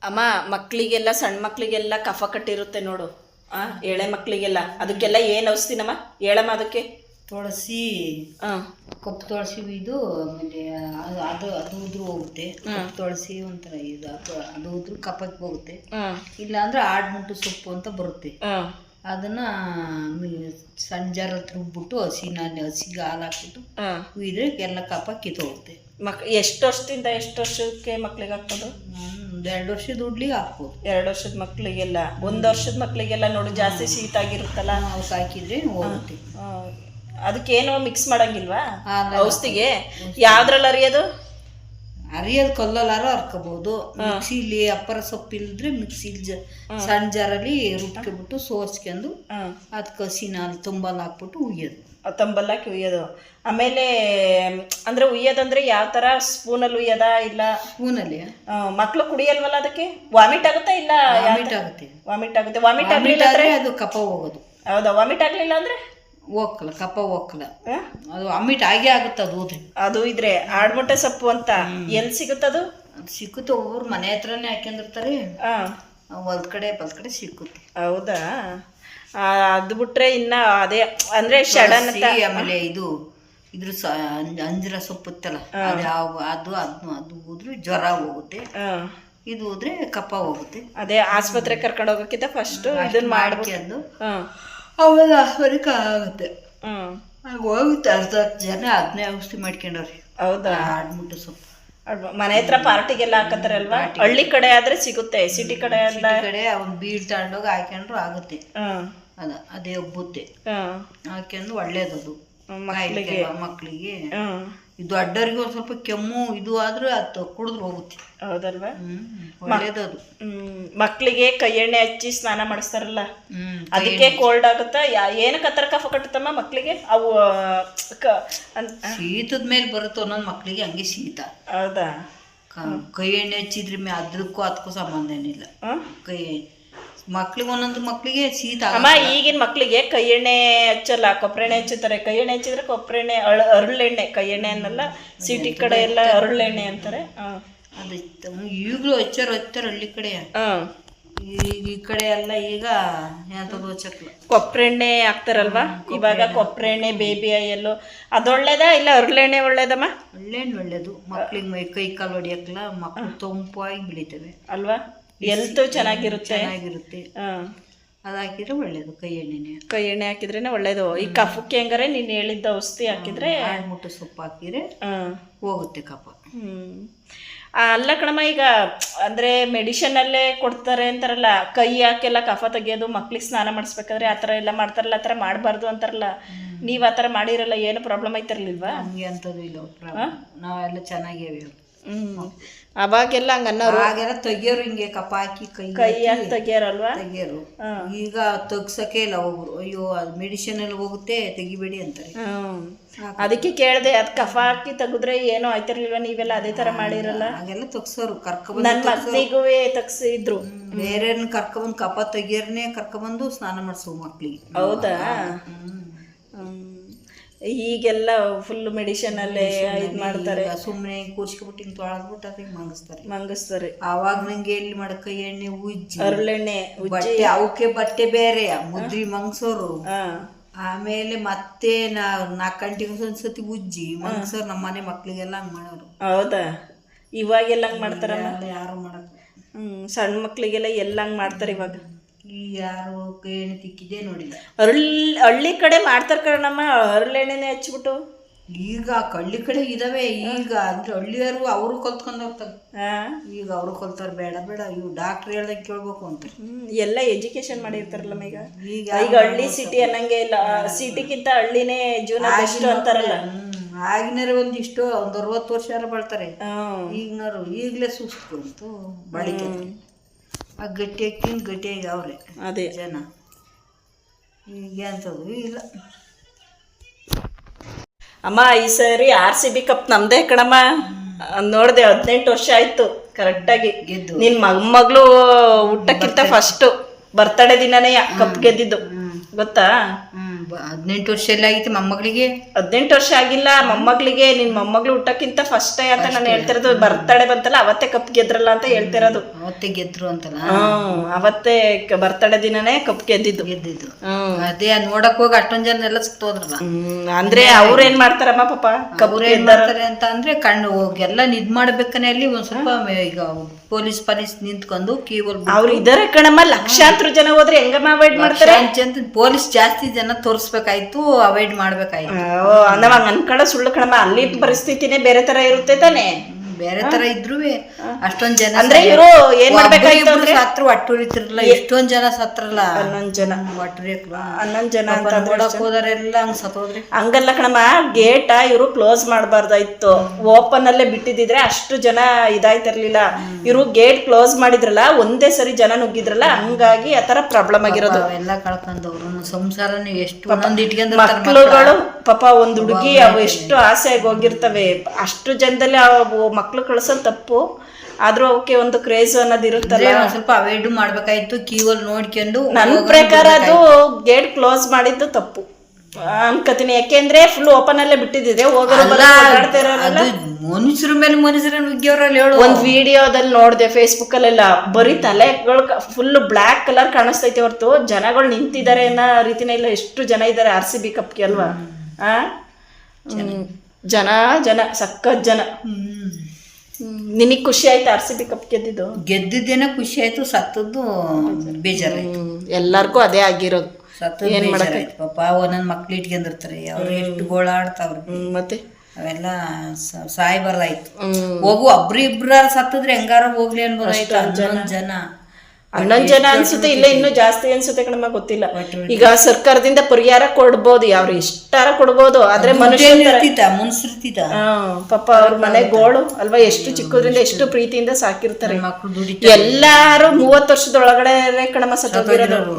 ಅಮ್ಮ ಮಕ್ಕಳಿಗೆಲ್ಲ ಸಣ್ಣ ಮಕ್ಕಳಿಗೆಲ್ಲ ಕಫ ಕಟ್ಟಿರುತ್ತೆ ನೋಡು. ಎಳೆ ಮಕ್ಕಳಿಗೆಲ್ಲ ಅದಕ್ಕೆಲ್ಲ ಏನು ಔಷಧಿನಮ್ಮ ಹೇಳಮ್ಮ? ಅದಕ್ಕೆ ತುಳಸಿ, ಕಪ್ಪು ತುಳಸಿ ಇದು, ಆಮೇಲೆ ಅದು ಅದು ಉದ್ರು ಹೋಗುತ್ತೆ. ಕಪ್ಪು ತುಳಸಿ ಒಂಥರ ಇದು, ಅದು ಉದ್ರು ಕಫಕ್ಕೆ ಹೋಗುತ್ತೆ. ಇಲ್ಲಾಂದ್ರೆ ಆಡ್ಮುಟ್ಟು ಸೊಪ್ಪು ಅಂತ ಬರುತ್ತೆ, ಅದನ್ನ ಸಣ್ಣ ಜಾರಲ್ಲಿ ರುಬ್ಬಿಟ್ಟು ಹಸಿಗೆ ಹಾಲು ಹಾಕ್ಬಿಟ್ಟು ಕುಯ್ದ್ರೆ ಎಲ್ಲ ಕಫ ಕಿತ್ತೋಗುತ್ತೆ. ಎಷ್ಟು ವರ್ಷದಿಂದ ಎಷ್ಟು ವರ್ಷಕ್ಕೆ ಮಕ್ಳಿಗೆ ಹಾಕ್ಬೋದು? 2 ವರ್ಷದ ಹುಡ್ಲಿಗೆ ಹಾಕ್ಬೋದು. 2 ವರ್ಷದ ಮಕ್ಳಿಗೆಲ್ಲ. 1 ವರ್ಷದ ಮಕ್ಳಿಗೆಲ್ಲ ನೋಡು ಜಾಸ್ತಿ ಶೀತ ಆಗಿರುತ್ತಲ್ಲ, ನಾವು ಹಾಕಿದ್ರೆ ಹೋಗುತ್ತೆ. ಅದಕ್ಕೇನು ಮಿಕ್ಸ್ ಮಾಡಂಗಿಲ್ವಾ ಔಷಧಿಗೆ? ಯಾವ್ದ್ರಲ್ಲಿ ಅರಿಯೋದು ಕಲ್ಲಲ್ಲಾರು ಹರ್ಕೋಬಹುದು. ಮಿಕ್ಸಿಲಿ ಅಪ್ಪರ ಸೊಪ್ಪು ಇಲ್ದ್ರೆ ಮಿಕ್ಸಿಲಿ ಸಣ್ಣ ಜಾರಲ್ಲಿ ರುಬ್ಬಿಬಿಟ್ಟು ಸೋಸ್ಕೊಂಡು ಅದಕ್ಕೆ ಹಸಿನ ಅಲ್ಲಿ ತುಂಬಲ್ಲಿ ಹಾಕ್ಬಿಟ್ಟು ಉಯ್ಯೋದು. ತಂಬಲ್ ಹಾಕಿ ಉಯ್ಯೋದು. ಆಮೇಲೆ ಅಂದ್ರೆ ಉಯ್ಯೋದಂದ್ರೆ ಯಾವ ತರ? ಸ್ಪೂನಲ್ಲಿ ಉಯ್ಯೋದ ಇಲ್ಲ ಸ್ಪೂನಲ್ಲಿ? ಮಕ್ಳು ಕುಡಿಯಲ್ವಲ್ಲ, ಅದಕ್ಕೆ ವಾಮಿಟ್ ಆಗುತ್ತಾ? ಇಲ್ಲ ವಾಮಿಟ್ ಆಗುತ್ತೆ. ವಾಮಿಟ್ ಆಗ್ಲಿಲ್ಲ ಅಂದ್ರೆ ಅದು ಕಫ ಹೋಗೋದು. ಹೌದಾ? ವಾಮಿಟ್ ಆಗ್ಲಿಲ್ಲ ಅಂದ್ರೆ ಹೋಗಲ್ಲ, ಕಫ ಹೋಗಲ್ಲ. ಅದು ವಾಮಿಟ್ ಆಗೇ ಆಗುತ್ತೆ ಅದು ಹೋದ್ರೆ. ಅದು ಇದ್ರೆ ಆಡ್ಮುಟ್ಟೆ ಸೊಪ್ಪು ಅಂತ ಎಲ್ಲಿ ಸಿಗುತ್ತದು? ಸಿಕ್ಕುತ್ತೆ, ಒಬ್ಬರು ಮನೆ ಹತ್ರನೇ ಹಾಕೊಂಡಿರ್ತಾರೆ. ಹೊಲ್ದ ಕಡೆ ಬಲ್ ಕಡೆ ಸಿಕ್ಕುತ್ತೆ. ಹೌದಾ? ಅದು ಬಿಟ್ರೆ ಇನ್ನ ಅದೇ ಅಂದ್ರೆ ಶಡನ್ ಅಂತ. ಆಮೇಲೆ ಇದ್ರ ಅಂಜರ ಸೊಪ್ಪು ಇತ್ತಲ್ಲ, ಅದು ಹೋದ್ರೆ ಜ್ವರ ಹೋಗುತ್ತೆ. ಇದು ಹೋದ್ರೆ ಕಫ ಹೋಗುತ್ತೆ. ಅದೇ ಆಸ್ಪತ್ರೆ ಕರ್ಕೊಂಡು ಹೋಗೋಕ್ಕಿಂತ ಫಸ್ಟ್ ಇದನ್ನ ಮಾಡ್ಕೊಂಡು ಆಮೇಲೆ ಆಸ್ಪತ್ರೆ ಆಗುತ್ತೆ. ಹೋಗುತ್ತೆ. ಅರ್ಧ ಜನ ಅದನ್ನೇ ಔಷಧಿ ಮಾಡ್ಕೊಂಡವ್ರಿ. ಹೌದಾ? ಆಡ್ಮುಟ್ಟು ಸೊಪ್ಪು ಮನೆ ಹತ್ರ ಪಾರ್ಟಿಗೆಲ್ಲ ಹಾಕತ್ತಾರಲ್ವಾ? ಹಳ್ಳಿ ಕಡೆ ಆದ್ರೆ ಸಿಗುತ್ತೆ, ಸಿಟಿ ಕಡೆ ಅವ್ನು ಬೀಡ್ ತಗೊಂಡೋಗಿ ಹಾಕೊಂಡ್ರು ಆಗುತ್ತೆ. ಅದೇ ಒಬ್ಬುತ್ತೆ ಹಾಕೊಂಡು ಒಳ್ಳೇದದು ಮಕ್ಕಳಿಗೆ. ಇದು ದೊಡ್ಡವ್ರಿಗೆ ಒಂದ್ ಸ್ವಲ್ಪ ಕೆಮ್ಮು ಇದು ಆದ್ರೆ ಅದು ಕುಡಿದ್ರು ಹೋಗುತ್ತೆ. ಹೌದಲ್ವಾ? ಒಳ್ಳೇದದು. ಮಕ್ಕಳಿಗೆ ಕೈ ಎಣ್ಣೆ ಹಚ್ಚಿ ಸ್ನಾನ ಮಾಡಿಸ್ತಾರಲ್ಲ, ಅದಕ್ಕೆ ಕೋಲ್ಡ್ ಆಗುತ್ತಾ? ಏನಕ್ಕೆ ಆತರ ಕಫ ಕಟ್ಟುತ್ತಮ್ಮ ಮಕ್ಕಳಿಗೆ? ಅವು ಶೀತದ ಮೇಲೆ ಬರುತ್ತೆ ಒಂದೊಂದು ಮಕ್ಕಳಿಗೆ, ಹಂಗೆ ಶೀತ. ಹೌದಾ? ಕೈ ಎಣ್ಣೆ ಹಚ್ಚಿದ್ರೆ ಅದಕ್ಕೂ ಅದಕ್ಕೂ ಸಂಬಂಧ ಏನಿಲ್ಲ. ಕೈ ಮಕ್ಳಿಗೆ ಒಂದೊಂದು ಮಕ್ಕಳಿಗೆ ಶೀತ. ಅಮ್ಮ ಈಗಿನ ಮಕ್ಕಳಿಗೆ ಕೈ ಎಣ್ಣೆ ಹಚ್ಚಲ್ಲ, ಕೊಬ್ಬರೆಣ್ಣೆ ಹಚ್ಚುತ್ತಾರೆ. ಕೈ ಎಣ್ಣೆ ಹಚ್ಚಿದ್ರೆ ಕೊಬ್ಬರೆಣ್ಣೆ, ಅರಳೆಣ್ಣೆ, ಕೈ ಎಣ್ಣೆ ಅನ್ನಲ್ಲ. ಸಿಟಿ ಕಡೆ ಎಲ್ಲ ಅರಳೆಣ್ಣೆ ಅಂತಾರೆ. ಅದು ಈಗಲೂ ಹಚ್ಚಾರ ಹಳ್ಳಿ ಕಡೆ. ಈ ಕಡೆ ಎಲ್ಲ ಈಗ ಕೊಬ್ಬರೆಣ್ಣೆ ಹಾಕ್ತಾರಲ್ವಾ ಇವಾಗ? ಕೊಬ್ಬರೆಣ್ಣೆ, ಬೇಬಿ ಆಯಿಲ್ ಅದೊಳ್ಳೇದಾ ಇಲ್ಲ ಅರಳೆಣ್ಣೆ ಒಳ್ಳೇದಮ್ಮ? ಒಳ್ಳೆಣ್ಣೆ ಒಳ್ಳೇದು. ಮಕ್ಳಿಗೆ ಕೈ ಕಾಲು ಹೊಡಿಯಕ್ಕಲ್ಲ, ಮಕ್ಳು ತಂಪಾಗಿ ಬೆಳಿತವೆ ಅಲ್ವಾ? ಎಲ್ತು ಚೆನ್ನಾಗಿರುತ್ತೆ. ಅದು ಹಾಕಿದ್ರೆ ಒಳ್ಳೇದು. ಕೈ ಎಣ್ಣೆ ಹಾಕಿದ್ರೇನೆ ಒಳ್ಳೇದು. ಈ ಕಫಕ್ಕೆ ಹೆಂಗಾರೆ ನೀನು ಹೇಳಿದ್ದ ಔಷಧಿ ಹಾಕಿದ್ರೆ, ಆಡ್ಮುಟ್ಟು ಸೊಪ್ಪು ಹಾಕಿದ್ರೆ ಹೋಗುತ್ತೆ ಕಫ. ಅಲ್ಲ ಕಣಮ್ಮ, ಈಗ ಅಂದ್ರೆ ಮೆಡಿಷನ್ ಅಲ್ಲೇ ಕೊಡ್ತಾರೆ ಅಂತಾರಲ್ಲ, ಕೈ ಹಾಕೆಲ್ಲ ಕಫ ತೆಗಿಯೋದು, ಮಕ್ಳಿಗೆ ಸ್ನಾನ ಮಾಡಿಸ್ಬೇಕಾದ್ರೆ ಆ ಥರ ಎಲ್ಲ ಮಾಡ್ತಾರಲ್ಲ, ಆ ಥರ ಮಾಡಬಾರ್ದು ಅಂತಾರಲ್ಲ. ನೀವು ಆ ಥರ ಮಾಡಿರಲ್ಲ, ಏನು ಪ್ರಾಬ್ಲಮ್ ಐತಿರ್ಲಿಲ್ವಾ? ನಮಗೆ ಅಂಥದ್ದು ಇಲ್ಲ, ನಾವೆಲ್ಲ ಚೆನ್ನಾಗೇವಿ. ಅವಾಗೆಲ್ಲ ಹಂಗನ್ನೋರು, ಆಗೆಲ್ಲ ತೆಗಿಯೋರು, ಹಿಂಗೆ ಕಪ್ಪ ಹಾಕಿ ಕೈ ಹಾಕಿ ತೆಗಿಯೋರಲ್ವಾ? ತೆಗಿಯೋರು. ಈಗ ತೆಗ್ಸಕ್ಕೆ ಇಲ್ಲ, ಒಬ್ರು ಅಯ್ಯೋ ಅದು ಮೆಡಿಸಿನ್ ಎಲ್ಲ ಹೋಗುತ್ತೆ ತೆಗಿಬೇಡಿ ಅಂತಾರೆ. ಅದಕ್ಕೆ ಕೇಳಿದೆ, ಅದು ಕಫ ಹಾಕಿ ತೆಗೆದ್ರೆ ಏನೋ ಆಯ್ತಿರ್ಲಿಲ್ವಾ? ನೀವೆಲ್ಲ ಅದೇ ತರ ಮಾಡಿರಲ್ಲ? ಹಾಗೆಲ್ಲ ತೆಗ್ಸೋರು. ಕರ್ಕೊಬಂದು ನನ್ನ ಮಕ್ಕಳಿಗೂ ತೆಗ್ಸಿದ್ರು. ಬೇರೆಯವ್ರನ್ನ ಕರ್ಕೊಬಂದು ಕಫ ತೆಗಿಯೋರ್ನೇ ಕರ್ಕೊಬಂದು ಸ್ನಾನ ಮಾಡಿಸೋ ಮಕ್ಳಿಗೆ. ಹೌದಾ? ಈಗೆಲ್ಲ ಫುಲ್ ಮೆಡಿಸಿನ್ ಅಲ್ಲೇ ಇದು ಮಾಡ್ತಾರೆ. ಸುಮ್ಮನೆ ಕೂರ್ಸ್ಕೊಬಿಟ್ಟು ಹಿಂಗೆ ತೊಳೆದ್ಬಿಟ್ಟು ಅದಕ್ಕೆ ಮಂಗಿಸ್ತಾರೆ. ಆವಾಗ ನಂಗೆ ಎಲ್ಲಿ ಮಾಡಕ್ಕ ಎಣ್ಣೆ ಉಜ್ಜಿ, ಅರಳೆಣ್ಣೆ ಬಟ್ಟೆ, ಅವಕ್ಕೆ ಬಟ್ಟೆ ಬೇರೆ ಮುದ್ರಿ ಮಂಗ್ಸೋರು. ಆಮೇಲೆ ಮತ್ತೆ 4 ಗಂಟೆಗೆ ಒಂದ್ಸತಿ ಉಜ್ಜಿ ಮಂಗ್ಸೋರು. ನಮ್ಮ ಮನೆ ಮಕ್ಳಿಗೆಲ್ಲ ಹಂಗೆ ಮಾಡೋರು. ಹೌದಾ? ಇವಾಗೆಲ್ಲ ಹಂಗೆ ಮಾಡ್ತಾರಲ್ಲ? ಯಾರು ಮಾಡಕ್. ಸಣ್ಣ ಮಕ್ಳಿಗೆಲ್ಲ ಎಲ್ಲ ಹಂಗೆ ಮಾಡ್ತಾರೆ ಇವಾಗ. ಯಾರು ಕೈ ಎಣ್ಣೆ ತಿಕ್ಕಿದೆ ನೋಡಿಲ್ಲ. ಹಳ್ಳಿ ಕಡೆ ಮಾಡ್ತಾರೆ ಕಣಮ್ಮ, ಹರಳೆಣ್ಣೆನೆ ಹಚ್ಬಿಟ್ಟು. ಈಗ ಹಳ್ಳಿ ಕಡೆ ಇದಾವೆ. ಈಗ ಅಂದ್ರೆ ಹಳ್ಳಿಯವರು ಅವರು ಕಲ್ತ್ಕೊಂಡು ಹೋಗ್ತಾರೆ. ಈಗ ಅವರು ಕಲ್ತಾರೆ. ಬೇಡ ಇವು ಡಾಕ್ಟರ್ ಹೇಳ್ದಂಗೆ ಕೇಳ್ಬೇಕು ಅಂತ ಎಲ್ಲ ಎಜುಕೇಶನ್ ಮಾಡಿರ್ತಾರಲ್ಲ ಈಗ ಹಳ್ಳಿ ಸಿಟಿ ಅನ್ನಂಗೆ ಇಲ್ಲ. ಸಿಟಿಗಿಂತ ಹಳ್ಳಿನೇ ಜೀವನ ಬೆಸ್ಟ್ ಅಂತಾರಲ್ಲ. ಆಗಿನಾರ ಒಂದಿಷ್ಟು 60 ವರ್ಷ ಬಾಳ್ತಾರೆ. ಈಗಿನವರು ಈಗಲೇ ಸುಸ್ತು ಬಾಳಿಕೆ. ಆ ಗಟ್ಟಿಯಾಗಿ ತಿಂದು ಗಟ್ಟಿಯಾಗಿ ಅವ್ರೆ ಅದೇ ಜನ. ಈಗ ಅಂತದ್ದು ಇಲ್ಲ. ಅಮ್ಮ ಈ ಸರಿ RCB ಕಪ್ ನಮ್ದೇ ಕಣಮ್ಮ. ನೋಡ್ದೆ 18 ವರ್ಷ ಆಯ್ತು ಕರೆಕ್ಟಾಗಿ ಗೆದ್ದು. ನಿನ್ ಮೊಮ್ಮಗಳು ಹುಟ್ಟಕ್ಕಿಂತ ಫಸ್ಟ್ ಬರ್ತಡೇ ದಿನನೇ ಕಪ್ ಗೆದ್ದಿದ್ದು ಗೊತ್ತಾ? 18 ವರ್ಷ ಎಲ್ಲ ಆಗೈತಿ ಮೊಮ್ಮಗಳಿಗೆ. 18 ವರ್ಷ ಆಗಿಲ್ಲ ಮೊಮ್ಮಗಳಿಗೆ. ನಿನ್ ಮೊಮ್ಮಗಳು ಹುಟ್ಟಕ್ಕಿಂತ ಫಸ್ಟ್ ಅಂತ ನಾನು ಹೇಳ್ತಿರೋದು. ಬರ್ತಡೆ ಬಂತಲ್ಲ ಅವತ್ತೇ ಕಪ್ ಗೆದ್ರಲ್ಲ ಅಂತ ಹೇಳ್ತಿರೋದು. ಅವತ್ತೇ ಗೆದ್ರು ಅಂತಲ್ಲ. ಅವತ್ತೇ ಬರ್ತಡೆ ದಿನನೇ ಕಪ್ ಗೆದ್ದಿದ್ದು. ಅದೇ ನೋಡಕ್ ಹೋಗಿ ಅಷ್ಟೊಂದ್ ಜನ ಎಲ್ಲ ಸುತ್ತೋದ್ರಲ್ಲ. ಅಂದ್ರೆ ಅವ್ರ ಏನ್ ಮಾಡ್ತಾರಮ್ಮ ಪಾಪ, ಅವ್ರ ಏನ್ ಮಾಡ್ತಾರೆ ಅಂತ ಅಂದ್ರೆ ಕಣ್ಣು ಹೋಗೆಲ್ಲ ನಿದ್ ಮಾಡ್ಬೇಕನೆ ಅಲ್ಲಿ ಒಂದ್ ಸ್ವಲ್ಪ ಈಗ ಪೊಲೀಸ್ ನಿಂತ್ಕೊಂಡು ಕೀವಲ್. ಅವ್ರು ಇದಾರೆ ಕಣಮ್ಮ, ಲಕ್ಷಾಂತರ ಜನ ಹೋದ್ರೆ ಹೆಂಗಮ್ಮ ಅವಾಯ್ಡ್ ಮಾಡ್ತಾರೆ? ಪೊಲೀಸ್ ಜಾಸ್ತಿ ಜನ ತೋರಿಸ್ಬೇಕಾಯ್ತು, ಅವಾಯ್ಡ್ ಮಾಡ್ಬೇಕಾಯ್ತು. ನಾವ್ ಹಂಗ ಅನ್ಕೊಳ್ಳೋ ಸುಳ್ಳು ಕಣಮ್ಮ. ಅಲ್ಲಿ ಪರಿಸ್ಥಿತಿನೇ ಬೇರೆ ತರ ಇರುತ್ತೆ ತಾನೆ. ಬೇರೆ ತರ ಇದ್ರು ಅಷ್ಟೊಂದ್ ಜನ ಅಂದ್ರೆ ಇವರು ಏನ್ ಮಾಡ್ಬೇಕಾಯ್ತು ಅಂದ್ರೆ ಸತ್ರು ಒಟ್ಟುರಿತಿರ್ಲಿಲ್ಲ. ಎಷ್ಟೊಂದ್ ಜನ ಸತ್ರಲ್ಲ, 11 ಜನ ಒಟ್ಟುರಿಯಕ್ಲ 11 ಜನ ಅಂತ ನೋಡಕ್ ಹೋದರೆಲ್ಲ ಹಂಗ್ ಸತ್ತೋದ್ರಿ. ಹಂಗಲ್ಲ ಕಣಮ್ಮ, ಗೇಟ ಇವರು ಕ್ಲೋಸ್ ಮಾಡಬಾರ್ದಾಯ್ತು. ಓಪನ್ ಅಲ್ಲೇ ಬಿಟ್ಟಿದ್ರೆ ಅಷ್ಟು ಜನ ಇದಾಯ್ತಿರ್ಲಿಲ್ಲ. ಇವರು ಗೇಟ್ ಕ್ಲೋಸ್ ಮಾಡಿದ್ರಲ್ಲ, ಒಂದೇ ಸರಿ ಜನ ನುಗ್ಗಿದ್ರಲ್ಲ, ಹಂಗಾಗಿ ಆತರ ಪ್ರಾಬ್ಲಮ್ ಆಗಿರೋದು. ಅವೆಲ್ಲ ಕಳ್ಕೊಂಡವ್ರು ಸಂಸಾರನೇ ಎಷ್ಟು ಮಕ್ಳುಗಳು ಪಾಪ ಒಂದ್ ಹುಡುಗಿ ಅವು ಎಷ್ಟು ಆಸೆ ಆಗಿ ಹೋಗಿರ್ತವೆ. ಅಷ್ಟು ಜನದಲ್ಲಿ ಮಕ್ಳು ಕಳ್ಸೋದು ತಪ್ಪು. ಆದ್ರೂ ಅವಕ್ಕೆ ಒಂದು ಕ್ರೇಜ್ ಅನ್ನೋದು ಇರುತ್ತಲ್ಲ, ಸ್ವಲ್ಪ ಅವಾಯ್ಡ್ ಮಾಡ್ಬೇಕಾಯ್ತು. ಕೀವಲ್ ನೋಡ್ಕೊಂಡು ನನ್ನ ಪ್ರಕಾರ ಅದು ಗೇಟ್ ಕ್ಲೋಸ್ ಮಾಡಿದ್ದು ತಪ್ಪು ಅನ್ಕತೀನಿ. ಯಾಕೆಂದ್ರೆ ಫುಲ್ ಓಪನ್ ಅಲ್ಲೇ ಬಿಟ್ಟಿದ್ದೆ, ಹೋಗೋರು ಮನುಷ್ಯರ ಮೇಲೆ ಮನುಷ್ಯರ ನುಗ್ಗಿಯವ್ರಲ್ಲಿ ಹೇಳು. ಒಂದ್ ವಿಡಿಯೋದಲ್ಲಿ ನೋಡ್ದೆ ಫೇಸ್ಬುಕ್ ಅಲ್ಲೆಲ್ಲ, ಬರೀ ತಲೆಗಳು ಫುಲ್ ಬ್ಲಾಕ್ ಕಲರ್ ಕಾಣಿಸ್ತೈತೆ ಹೊರತು ಜನಗಳು ನಿಂತಿದ್ದಾರೆ ಅನ್ನೋ ರೀತಿನೇ ಇಲ್ಲ. ಎಷ್ಟು ಜನ ಇದ್ದಾರೆ RCB ಕಪ್ಗೆ ಅಲ್ವಾ? ಜನ ಸಕ್ಕತ್ ಜನ. ನಿನಗ್ ಖುಷಿ ಆಯ್ತು RCB ಕಪ್ ಗೆದ್ದಿದ್ದೇನೋ ಖುಷಿ ಆಯ್ತು. ಸತ್ತದ್ದು ಬೇಜಾರಾಯ್ತು. ಎಲ್ಲಾರ್ಗೂ ಅದೇ ಆಗಿರೋದು. ಏನ್ ಮಾಡಕ್ಕೆ ಪಾಪ ಒಂದೊಂದ್ ಮಕ್ಳು ಇಟ್ಕೊಂಡಿರ್ತಾರೆ, ಅವ್ರು ಎಷ್ಟು ಗೋಳಾಡ್ತಾವ್ರಿ. ಮತ್ತೆ ಅವೆಲ್ಲ ಸಾಯ್ಬಾರ್ದಾಯ್ತು. ಹೋಗು ಒಬ್ರಿಬ್ರ ಸತ್ತದ್ರೆ ಹೆಂಗಾರ ಹೋಗ್ಲಿ ಅನ್ಬೋದಾಯ್ತು. 11 ಜನ ಅನ್ಸುತ್ತೆ, ಇಲ್ಲ ಇನ್ನೂ ಜಾಸ್ತಿ ಅನ್ಸುತ್ತೆ ಕಣಮ್ಮ, ಗೊತ್ತಿಲ್ಲ. ಈಗ ಸರ್ಕಾರದಿಂದ ಪರಿಹಾರ ಕೊಡ್ಬೋದು, ಯಾರು ಎಷ್ಟಾರ ಕೊಡ್ಬೋದು. ಆದ್ರೆ ಮನುಷ್ಯ ಪಾಪ ಅವ್ರ ಮನೆ ಗೋಳು ಅಲ್ವಾ, ಎಷ್ಟು ಚಿಕ್ಕದ್ರಿಂದ ಎಷ್ಟು ಪ್ರೀತಿಯಿಂದ ಸಾಕಿರ್ತಾರೆ. ಎಲ್ಲಾರು 30 ವರ್ಷದೊಳಗಡೆ ಕಣಮ್ಮ ಸತ್ತೋಗಿರೋದು.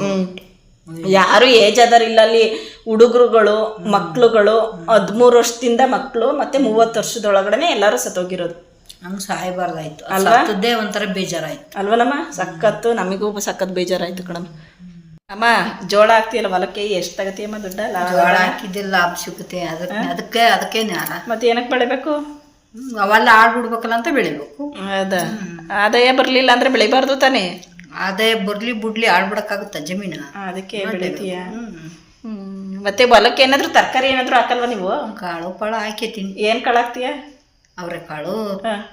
ಯಾರು ಏಜ್ ಆದರಿಲ್ಲ ಅಲ್ಲಿ. ಹುಡುಗರುಗಳು, ಮಕ್ಳುಗಳು, 13 ವರ್ಷದಿಂದ ಮಕ್ಳು, ಮತ್ತೆ 30 ವರ್ಷದೊಳಗಡೆ ಎಲ್ಲಾರು ಸತ್ತೋಗಿರೋದು. ಹಂಗೆ ಸಾಯಬಾರ್ದಾಯ್ತು ಅಲ್ವಾ? ಒಂಥರ ಬೇಜಾರಾಯ್ತು ಅಲ್ವಲ್ಲಮ್ಮ? ಸಖತ್ತು, ನಮಗೂ ಸಖತ್ ಬೇಜಾರಾಯ್ತು ಕಣಮ್ಮ. ಅಮ್ಮ ಜೋಳ ಹಾಕ್ತಿಯಲ್ಲ ಹೊಲಕ್ಕೆ, ಎಷ್ಟು ತಗತಿಯಮ್ಮ ದುಡ್ಡ? ಜೋಳ ಹಾಕಿದ್ದೆ ಲಾಭ ಸಿಗುತ್ತೆ. ಅದಕ್ಕೆ ಮತ್ತೆ ಏನಕ್ಕೆ ಬೆಳಿಬೇಕು? ಅವೆಲ್ಲ ಆಡ್ಬಿಡ್ಬೇಕಲ್ಲ ಅಂತ ಬೆಳಿಬೇಕು. ಹೌದಾ? ಆದಾಯ ಬರ್ಲಿಲ್ಲ ಅಂದ್ರೆ ಬೆಳಿಬಾರ್ದು ತಾನೆ. ಆದಾಯ ಬರ್ಲಿ ಬಿಡ್ಲಿ ಆಡ್ಬಿಡಕ್ಕಾಗುತ್ತ ಜಮೀನ, ಅದಕ್ಕೆ ಬೆಳಿತೀಯ. ಮತ್ತೆ ಹೊಲಕ್ಕೆ ಏನಾದ್ರು ತರಕಾರಿ ಏನಾದ್ರು ಹಾಕಲ್ವಾ ನೀವು? ಕಾಳು ಪಾಳು ಹಾಕೇತೀನಿ. ಏನ್ ಕಾಳು ಹಾಕ್ತೀಯ? ಅವರೆಕಾಳು,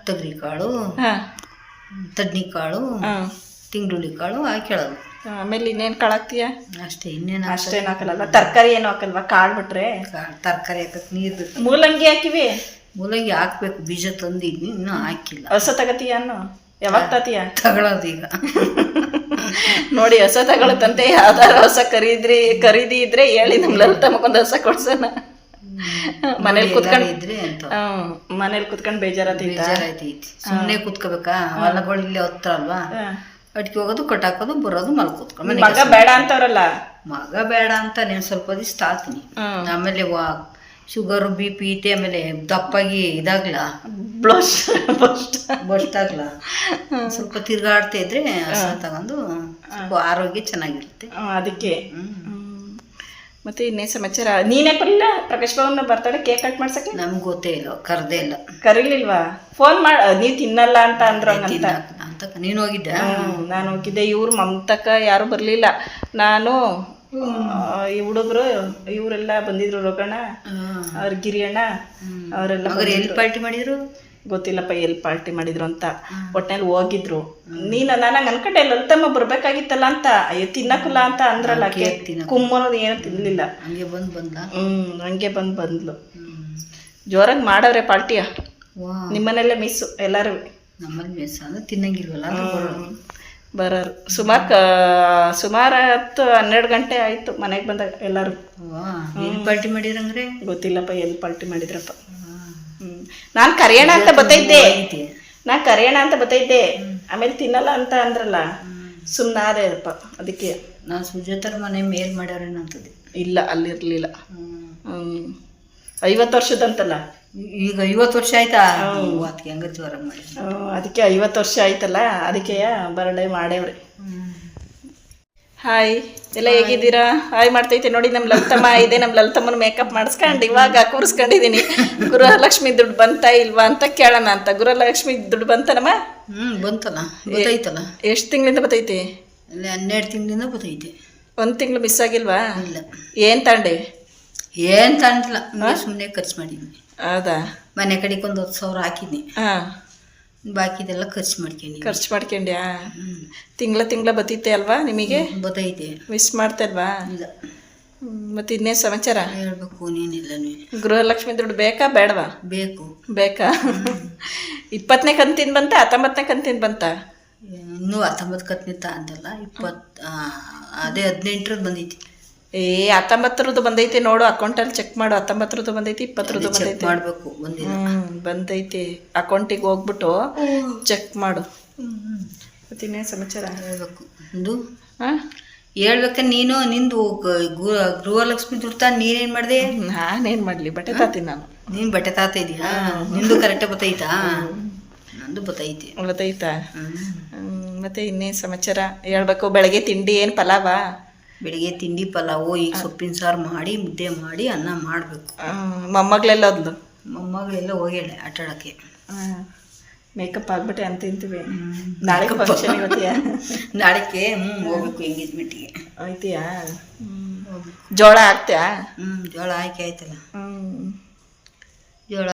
ತೊಗರಿ ಕಾಳು, ತಡ್ನಿ ಕಾಳು, ತಿಂಗ್ಳುಳ್ಳಿ ಕಾಳು ಹಾಕೇಳೋದು. ಆಮೇಲೆ ಇನ್ನೇನ್ ಕಾಳು ಹಾಕ್ತೀಯ? ಅಷ್ಟೇ, ಇನ್ನೇನು ಅಷ್ಟೇನು ಹಾಕಲ್ಲ. ತರಕಾರಿ ಏನು ಹಾಕಲ್ವಾ? ಕಾಳು ಬಿಟ್ರೆ ತರಕಾರಿ ಹಾಕಕ್ ನೀರು ಬೇಕು. ಮೂಲಂಗಿ ಹಾಕಿವಿ? ಮೂಲಂಗಿ ಹಾಕ್ಬೇಕು, ಬೀಜ ತಂದಿದ್ನಿ, ಇನ್ನೂ ಹಾಕಿಲ್ಲ. ಹೊಸ ತಗತೀಯ ಅನ್ನು? ಯಾವಾಗ ತತೀಯ? ತಗೊಳೋದು ಈಗ. ನೋಡಿ, ಹೊಸ ತಗೊಳತ್ತಂತೆ. ಯಾವ್ದಾರ ಹೊಸ ಖರೀದಿ ಇದ್ರೆ ಹೇಳಿ, ನಮ್ ಲಲಿತಮ್ಮಗೊಂದು ಹೊಸ ಕೊಡ್ಸೋಣ. ಮನೇಲಿ ಕುತ್ಕೊಂಡ್ ಬೇಜಾರೈತಿ. ಸುಮ್ನೆ ಕುತ್ಕೋಬೇಕಾ? ಹೊಲಗಳು ಇಲ್ಲೇ ಹತ್ರ ಅಲ್ವಾ, ಅಡ್ಕೆ ಹೋಗೋದು, ಕಟ್ಟಾಕೋದು, ಬರೋದು, ಮಲ್ಕೂತ್ಕೊಂಡು. ಮಗ ಬೇಡ ಅಂತವ್ರಲ್ಲ? ಮಗ ಬೇಡ ಅಂತ ನೀನ್ ಸ್ವಲ್ಪ ದಿವಸ ತಾಳ್ತೀನಿ. ಆಮೇಲೆ ಶುಗರು BP ಐತೆ, ಆಮೇಲೆ ದಪ್ಪಾಗಿ ಇದಾಗ್ಲ, ಬಸ್ಟ್ ಆಗ್ಲ, ಸ್ವಲ್ಪ ತಿರ್ಗಾಡ್ತಾ ಇದ್ರೆ ತಗೊಂಡು ಆರೋಗ್ಯ ಚೆನ್ನಾಗಿರುತ್ತೆ. ಅದಕ್ಕೆ ಮತ್ತೆ ಇನ್ನೇನು ಸಮಾಚಾರ? ನೀನೇ ಬರಲಿಲ್ಲ ಪ್ರಕಾಶ್ ಭವನ ಬರ್ತಡೆ ಕೇಕ್ ಕಟ್ ಮಾಡ್ಸಕ್ಕೆ? ನಮ್ಗೆ ಗೊತ್ತೇ ಇಲ್ಲ, ಕರ್ದೇ ಇಲ್ಲ. ಕರೀಲಿಲ್ವಾ? ಫೋನ್ ಮಾಡಿ, ನೀವು ತಿನ್ನಲ್ಲ ಅಂತ ಅಂದ್ರು ಅಂತ. ನೀನು ಹೋಗಿದ್ದೆ? ನಾನು ಹೋಗಿದ್ದೆ. ಇವ್ರು ಮಮತಕ್ಕ ಯಾರು ಬರಲಿಲ್ಲ. ನಾನು ಈ ಹುಡುಗರು ಇವರೆಲ್ಲ ಬಂದಿದ್ರು, ರೋಗಣ್ಣ ಅವ್ರ ಗಿರಿಯಣ್ಣ ಅವರೆಲ್ಲ. ಎಲ್ಲಿ ಪಾರ್ಟಿ ಮಾಡಿದ್ರು ಗೊತ್ತಿಲ್ಲಪ್ಪ, ಎಲ್ಲಿ ಪಾರ್ಟಿ ಮಾಡಿದ್ರು ಅಂತ. ಒಟ್ಟಿನಲ್ಲಿ ಹೋಗಿದ್ರು. ನನಗೆ ಅನ್ಕಂಡೆ ಲಲಿತಮ್ಮ ಬರ್ಬೇಕಾಗಿತ್ತಲ್ಲ ಅಂತ. ಅಯ್ಯೋ ತಿನ್ನಕಲ್ಲ ಅಂತ ಅಂದ್ರಲ್ಲ, ಕುಮ್ಮನೋದು ಏನೋ ತಿನ್ಲಿಲ್ಲ. ಹಂಗೆ ಬಂದ್ಲ. ಹಂಗೆ ಬಂದ್ಲು. ಜೋರಾಗಿ ಮಾಡವ್ರೆ ಪಾರ್ಟಿಯ. ನಿಮ್ಮನೆಲ್ಲೇ ಮಿಸ್ಸು ಎಲ್ಲಾರು. ನಮ್ಮಲ್ಲಿ ಮಿಸ್ ಅಂದ್ರೆ ತಿನ್ನಂಗಿಲ್ವಲ್ಲ, ಬರೋರು. ಸುಮಾರು 10-12 ಗಂಟೆ ಆಯ್ತು ಮನೆಗೆ ಬಂದಾಗ ಎಲ್ಲಾರು. ಎಲ್ಲಿ ಪಾರ್ಟಿ ಮಾಡಿರಂಗ್ರೆ ಗೊತ್ತಿಲ್ಲಪ್ಪ, ಎಲ್ಲಿ ಪಾರ್ಟಿ ಮಾಡಿದ್ರಪ್ಪ. ನಾನು ಕರೆಯೋಣ ಅಂತ ಬತ್ತೈತೆ. ಆಮೇಲೆ ತಿನ್ನಲ್ಲ ಅಂತ ಅಂದ್ರಲ್ಲ, ಸುಮ್ಮನಾದೆಪ್ಪ. ಅದಕ್ಕೆ ನಾನು ಸುಜಾತರ ಮನೆ ಮೇಲ್ ಮಾಡ್ಯಾರೇನ ಅಂತದೆ. ಇಲ್ಲ, ಅಲ್ಲಿರ್ಲಿಲ್ಲ. 50 ವರ್ಷದಂತಲ್ಲ ಈಗ. 50 ವರ್ಷ ಆಯ್ತಾ? ಅದಕ್ಕೆ ಹಂಗ ಜ್ವರ ಮಾಡಿ. ಅದಕ್ಕೆ 50 ವರ್ಷ ಆಯ್ತಲ್ಲ, ಅದಕ್ಕೆ ಬರ್ಡೇ ಮಾಡೇವ್ರಿ. ಹಾಯ್ ಎಲ್ಲ ಹೇಗಿದ್ದೀರಾ? ಹಾಯ್ ಮಾಡ್ತೈತೆ ನೋಡಿ ನಮ್ಮ ಲಲಿತಮ್ಮ ಇದೆ. ನಮ್ಮ ಲಲಿತಮ್ಮನ ಮೇಕಪ್ ಮಾಡಿಸ್ಕೊಂಡು ಇವಾಗ ಕೂರಿಸ್ಕೊಂಡಿದ್ದೀನಿ. ಗೃಹಲಕ್ಷ್ಮಿ ದುಡ್ಡು ಬಂತಾ ಇಲ್ವಾ ಅಂತ ಕೇಳೋಣ ಅಂತ. ಗೃಹಲಕ್ಷ್ಮಿ ದುಡ್ಡು ಬಂತನಮ್ಮ? ಬಂತಲ್ಲ, ಗೊತ್ತಾಯ್ತಲ್ಲ. ಎಷ್ಟು ತಿಂಗಳಿಂದ ಬರ್ತೈತಿ? 12 ತಿಂಗಳಿಂದ ಬರ್ತೈತೆ. 1 ತಿಂಗಳು ಮಿಸ್ ಆಗಿಲ್ವಾ? ಇಲ್ಲ. ಏನು ತಾಂಡೆ? ಏನು ತಾಂಡಿಲ್ಲ, ಸುಮ್ಮನೆ ಖರ್ಚು ಮಾಡಿದ್ದೀನಿ. ಹೌದಾ? ಮನೆ ಕಡೆಗೆ ಒಂದು 10,000 ಹಾಕಿದ್ನಿ. ಹಾಂ, ಬಾಕಿದೆಲ್ಲ ಖರ್ಚು ಮಾಡ್ಕೊಂಡು. ಖರ್ಚು ಮಾಡ್ಕೊಂಡ್ಯಾ? ತಿಂಗಳ ಬತ್ತೈತೆ ಅಲ್ವಾ ನಿಮಗೆ? ಬತ್ತೈತೆ. ಮಿಸ್ ಮಾಡ್ತಲ್ವಾ? ಇಲ್ಲ. ಮತ್ತೆ ಇನ್ನೇನು ಸಮಾಚಾರ? ಹೇಳ್ಬೇಕು, ನೀನಿಲ್ಲ. ಗೃಹಲಕ್ಷ್ಮಿ ದುಡ್ಡು ಬೇಕಾ ಬೇಡವಾ? ಬೇಕು. ಬೇಕಾ? 20ನೇ ಕಂತಿನ ಬಂತ 19ನೇ ಕಂತಿನ ಬಂತ? ಇನ್ನೂ 19 ಕತ್ನಿತ್ತ ಅಂತಲ್ಲ, 18 ಬಂದೈತಿ. 19 ಬಂದೈತಿ ನೋಡು, ಅಕೌಂಟಲ್ಲಿ ಚೆಕ್ ಮಾಡು. 19 ಬಂದೈತಿ, 20 ಬಂದೈತಿ. ಮಾಡಬೇಕು, ಬಂದಿಲ್ಲ. ಬಂದೈತಿ. ಅಕೌಂಟಿಗೆ ಹೋಗ್ಬಿಟ್ಟು ಚೆಕ್ ಮಾಡು. ಮತ್ತೆ ಇನ್ನೇನು ಸಮಾಚಾರ? ಹೇಳ್ಬೇಕು. ಒಂದು ಹಾಂ, ಹೇಳ್ಬೇಕ ನೀನು. ನಿಂದು ಗೃಹಲಕ್ಷ್ಮಿ ದುಡ್ಡು ತಾನು ನೀನೇನು ಮಾಡಿದೆ? ನಾನೇನು ಮಾಡಲಿ, ಬಟ್ಟೆ ತಾತೀನಿ ನಾನು. ನೀನು ಬಟ್ಟೆ ತಾತ ಇದೀಯಾ? ನಿಂದು ಕರೆಕ್ಟಾಗಿ ಬತ್ತೈತಾ? ನಂದು ಬತ್ತೈತಿ. ಗೊತ್ತಾಯ್ತಾ? ಮತ್ತೆ ಇನ್ನೇನು ಸಮಾಚಾರ ಹೇಳ್ಬೇಕು. ಬೆಳಗ್ಗೆ ತಿಂಡಿ ಏನು ಪಲಾವ? ಬೆಳಿಗ್ಗೆ ತಿಂಡಿ ಪಲಾವು. ಈಗ ಸೊಪ್ಪಿನ ಸಾರು ಮಾಡಿ, ಮುದ್ದೆ ಮಾಡಿ, ಅನ್ನ ಮಾಡಬೇಕು. ಮೊಮ್ಮಗಳೆಲ್ಲ ಹೋದ್ಲು? ಮೊಮ್ಮಗಳೆಲ್ಲ ಹೋಗ್ಯಾಳೆ ಆಟಾಡೋಕ್ಕೆ. ಮೇಕಪ್ ಆಗ್ಬಿಟ್ಟೆ ಅಂತ ತಿಂತೀವಿ. ನಾಳೆ ಫಂಕ್ಷನ್ ಇವತ್ತಿಯಾ? ನಾಳೆಗೆ ಹೋಗ್ಬೇಕು ಎಂಗೇಜ್ಮೆಂಟಿಗೆ. ಆಯ್ತೀಯಾ? ಜೋಳ ಹಾಕ್ತ್ಯಾ? ಜೋಳ ಆಯ್ಕೆ ಆಯ್ತಲ್ಲ.